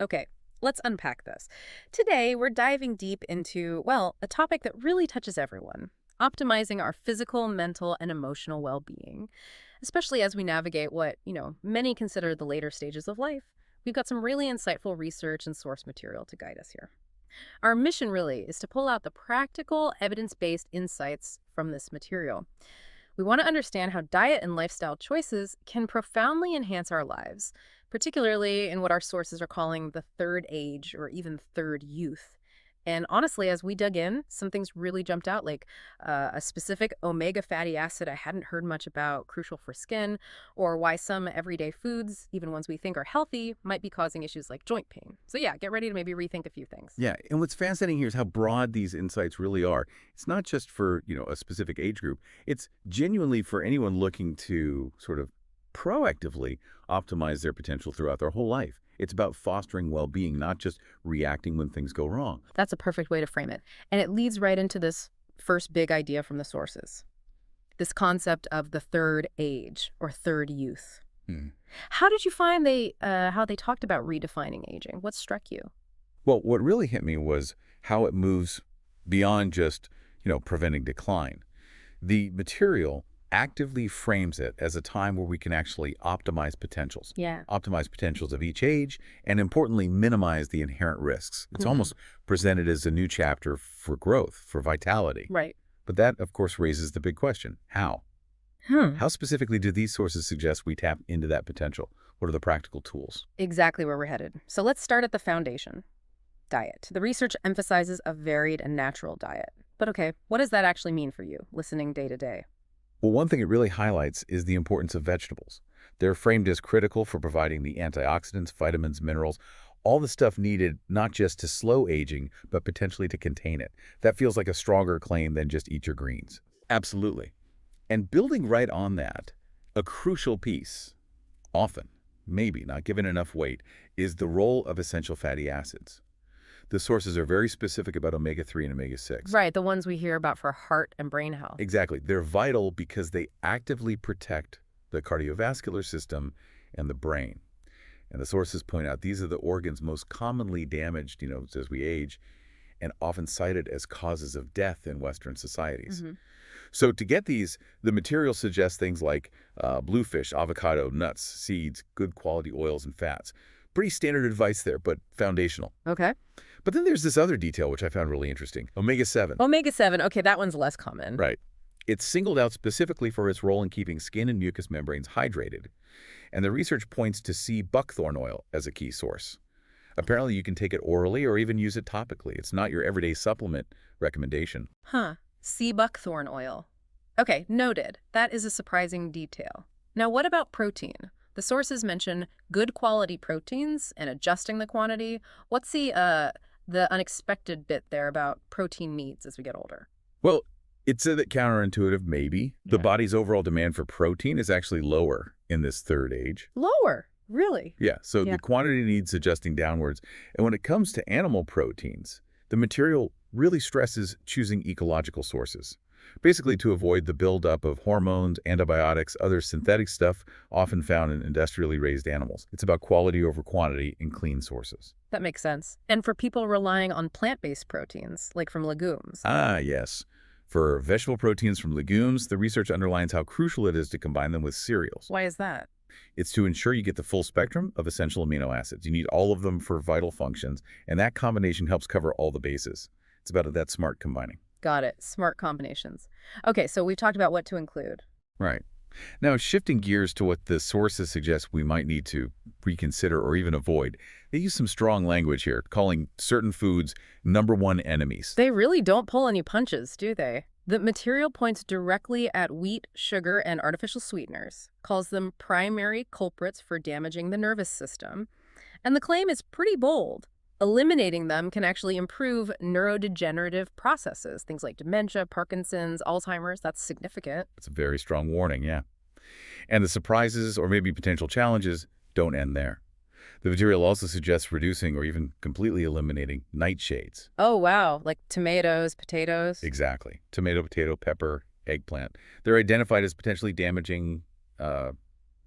Okay, let's unpack this. Today, we're diving deep into, well, a topic that really touches everyone: optimizing our physical, mental, and emotional well being, especially as we navigate what, many consider the later stages of life. We've got some really insightful research and source material to guide us here. Our mission really is to pull out the practical, evidence based insights from this material. We want to understand how diet and lifestyle choices can profoundly enhance our lives, particularly in what our sources are calling the third age or even third youth. And honestly, as we dug in, some things really jumped out, like a specific omega fatty acid I hadn't heard much about, crucial for skin, or why some everyday foods, even ones we think are healthy, might be causing issues like joint pain. So yeah, get ready to maybe rethink a few things. Yeah, and what's fascinating here is how broad these insights really are. It's not just for, a specific age group. It's genuinely for anyone looking to sort of proactively optimize their potential throughout their whole life. It's about fostering well-being, not just reacting when things go wrong. That's a perfect way to frame it. And it leads right into this first big idea from the sources, this concept of the third age or third youth. Hmm. How did you find how they talked about redefining aging? What struck you? Well, what really hit me was how it moves beyond just, preventing decline. The material actively frames it as a time where we can actually Yeah. optimize potentials of each age, and importantly, minimize the inherent risks. It's almost presented as a new chapter for growth, for vitality. Right. But that, of course, raises the big question: how? Hmm. How specifically do these sources suggest we tap into that potential? What are the practical tools? Exactly where we're headed. So let's start at the foundation: diet. The research emphasizes a varied and natural diet. But okay, what does that actually mean for you, listening day to day? Well, one thing it really highlights is the importance of vegetables. They're framed as critical for providing the antioxidants, vitamins, minerals, all the stuff needed not just to slow aging, but potentially to contain it. That feels like a stronger claim than just eat your greens. Absolutely. And building right on that, a crucial piece, often, maybe not given enough weight, is the role of essential fatty acids. The sources are very specific about omega-3 and omega-6. Right, the ones we hear about for heart and brain health. Exactly. They're vital because they actively protect the cardiovascular system and the brain. And the sources point out these are the organs most commonly damaged, as we age, and often cited as causes of death in Western societies. Hmm. So to get these, the material suggests things like bluefish, avocado, nuts, seeds, good quality oils and fats. Pretty standard advice there, but foundational. Okay. But then there's this other detail which I found really interesting. Omega-7. Omega-7, okay, that one's less common. Right. It's singled out specifically for its role in keeping skin and mucous membranes hydrated. And the research points to sea buckthorn oil as a key source. Apparently, you can take it orally or even use it topically. It's not your everyday supplement recommendation. Huh. Sea buckthorn oil. Okay, noted. That is a surprising detail. Now, what about protein? The sources mention good quality proteins and adjusting the quantity. What's the unexpected bit there about protein needs as we get older? Well, it's a bit counterintuitive, maybe. The Yeah. body's overall demand for protein is actually lower in this third age. Lower. Really? Yeah, so Yeah. the quantity needs adjusting downwards. And when it comes to animal proteins, the material really stresses choosing ecological sources, basically to avoid the buildup of hormones, antibiotics, other synthetic stuff often found in industrially raised animals. It's about quality over quantity in clean sources. That makes sense. And for people relying on plant-based proteins, like from legumes. Ah, yes. For vegetable proteins from legumes, the research underlines how crucial it is to combine them with cereals. Why is that? It's to ensure you get the full spectrum of essential amino acids. You need all of them for vital functions, and that combination helps cover all the bases. It's about that smart combining. Got it. Smart combinations. Okay, so we've talked about what to include. Right. Now, shifting gears to what the sources suggest we might need to reconsider or even avoid, they use some strong language here, calling certain foods #1 enemies. They really don't pull any punches, do they? The material points directly at wheat, sugar, and artificial sweeteners, calls them primary culprits for damaging the nervous system, and the claim is pretty bold. Eliminating them can actually improve neurodegenerative processes, things like dementia, Parkinson's, Alzheimer's. That's significant. It's a very strong warning, yeah. And the surprises or maybe potential challenges don't end there. The material also suggests reducing or even completely eliminating nightshades. Oh, wow. Like tomatoes, potatoes. Exactly. Tomato, potato, pepper, eggplant. They're identified as potentially damaging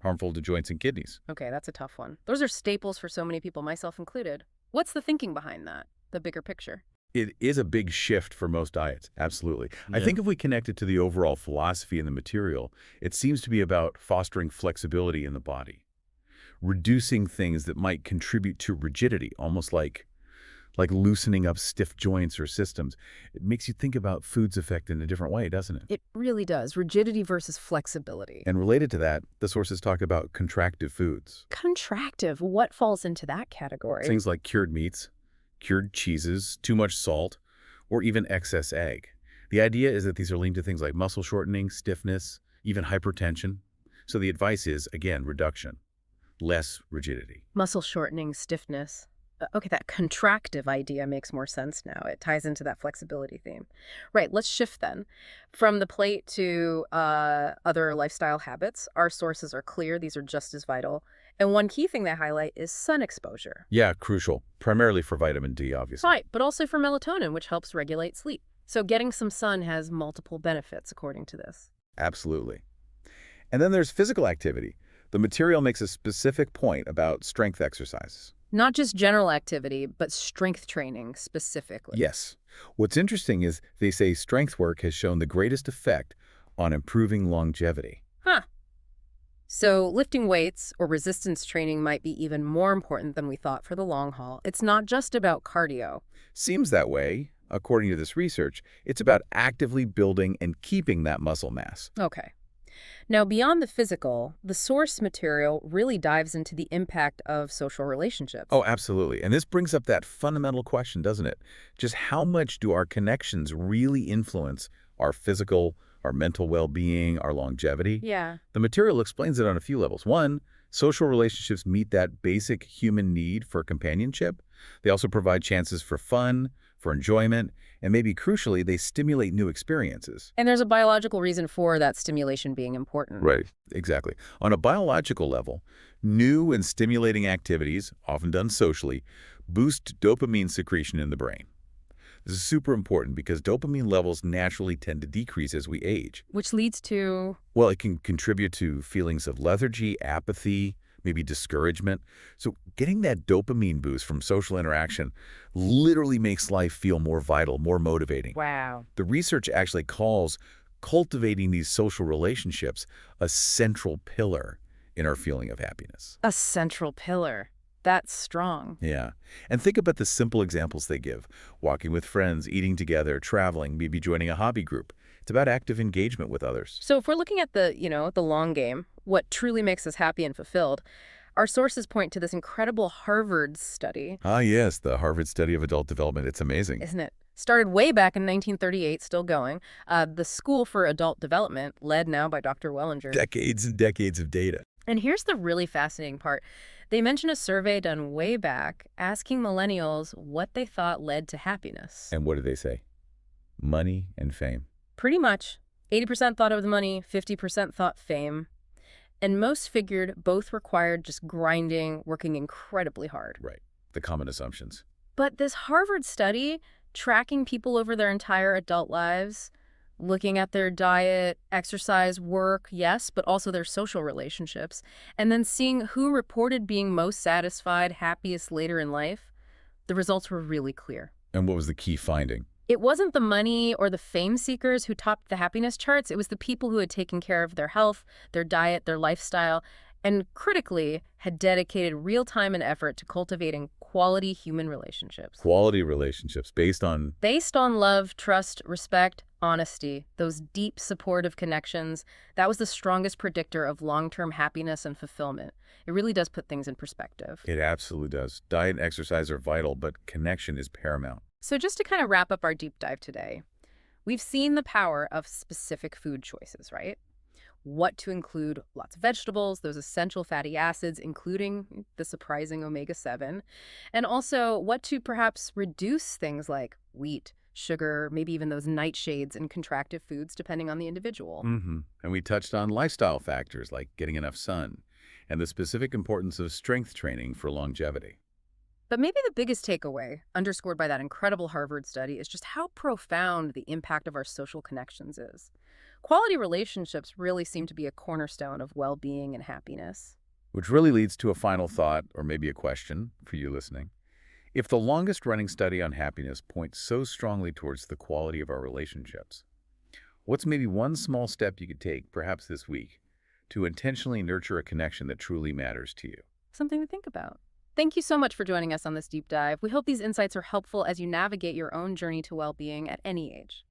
harmful to joints and kidneys. Okay, that's a tough one. Those are staples for so many people, myself included. What's the thinking behind that? The bigger picture? It is a big shift for most diets, absolutely. I Yeah. think if we connect it to the overall philosophy and the material, it seems to be about fostering flexibility in the body, reducing things that might contribute to rigidity, almost like loosening up stiff joints or systems. It makes you think about food's effect in a different way, doesn't it? It really does. Rigidity versus flexibility. And related to that, the sources talk about contractive foods. Contractive, what falls into that category? Things like cured meats, cured cheeses, too much salt, or even excess egg. The idea is that these are linked to things like muscle shortening, stiffness, even hypertension. So the advice is, again, reduction, less rigidity. Muscle shortening, stiffness. Okay, that contractive idea makes more sense now. It ties into that flexibility theme. Right, let's shift then. From the plate to other lifestyle habits, our sources are clear. These are just as vital. And one key thing they highlight is sun exposure. Yeah, crucial, primarily for vitamin D, obviously. Right, but also for melatonin, which helps regulate sleep. So getting some sun has multiple benefits, according to this. Absolutely. And then there's physical activity. The material makes a specific point about strength exercises. Not just general activity, but strength training specifically. Yes. What's interesting is they say strength work has shown the greatest effect on improving longevity. Huh. So lifting weights or resistance training might be even more important than we thought for the long haul. It's not just about cardio. Seems that way. According to this research, it's about actively building and keeping that muscle mass. Okay. Now, beyond the physical, the source material really dives into the impact of social relationships. Oh, absolutely. And this brings up that fundamental question, doesn't it? Just how much do our connections really influence our physical, our mental well-being, our longevity? Yeah. The material explains it on a few levels. One, social relationships meet that basic human need for companionship. They also provide chances for fun, for enjoyment, and maybe crucially, they stimulate new experiences. And there's a biological reason for that stimulation being important. Right, exactly. On a biological level, new and stimulating activities, often done socially, boost dopamine secretion in the brain. This is super important because dopamine levels naturally tend to decrease as we age. Which leads to... Well, it can contribute to feelings of lethargy, apathy, maybe discouragement. So getting that dopamine boost from social interaction literally makes life feel more vital, more motivating. Wow. The research actually calls cultivating these social relationships a central pillar in our feeling of happiness. A central pillar. That's strong. Yeah. And think about the simple examples they give. Walking with friends, eating together, traveling, maybe joining a hobby group. It's about active engagement with others. So if we're looking at the long game, what truly makes us happy and fulfilled, our sources point to this incredible Harvard study. Ah, yes, the Harvard study of adult development. It's amazing. Isn't it? Started way back in 1938, still going. The School for Adult Development, led now by Dr. Wellinger. Decades and decades of data. And here's the really fascinating part. They mention a survey done way back asking millennials what they thought led to happiness. And what did they say? Money and fame. Pretty much. 80% thought it was money, 50% thought fame. And most figured both required just grinding, working incredibly hard. Right. The common assumptions. But this Harvard study, tracking people over their entire adult lives, looking at their diet, exercise, work, yes, but also their social relationships, and then seeing who reported being most satisfied, happiest later in life, the results were really clear. And what was the key finding? It wasn't the money or the fame seekers who topped the happiness charts. It was the people who had taken care of their health, their diet, their lifestyle, and critically had dedicated real time and effort to cultivating quality human relationships. Quality relationships based on... Based on love, trust, respect, honesty, those deep supportive connections, that was the strongest predictor of long-term happiness and fulfillment. It really does put things in perspective. It absolutely does. Diet and exercise are vital, but connection is paramount. So just to kind of wrap up our deep dive today, we've seen the power of specific food choices, right? What to include: lots of vegetables, those essential fatty acids, including the surprising omega-7, and also what to perhaps reduce things like wheat, sugar, maybe even those nightshades and contractive foods, depending on the individual. And we touched on lifestyle factors like getting enough sun and the specific importance of strength training for longevity. But maybe the biggest takeaway, underscored by that incredible Harvard study, is just how profound the impact of our social connections is. Quality relationships really seem to be a cornerstone of well-being and happiness. Which really leads to a final thought, or maybe a question for you listening. If the longest running study on happiness points so strongly towards the quality of our relationships, what's maybe one small step you could take, perhaps this week, to intentionally nurture a connection that truly matters to you? Something to think about. Thank you so much for joining us on this deep dive. We hope these insights are helpful as you navigate your own journey to well-being at any age.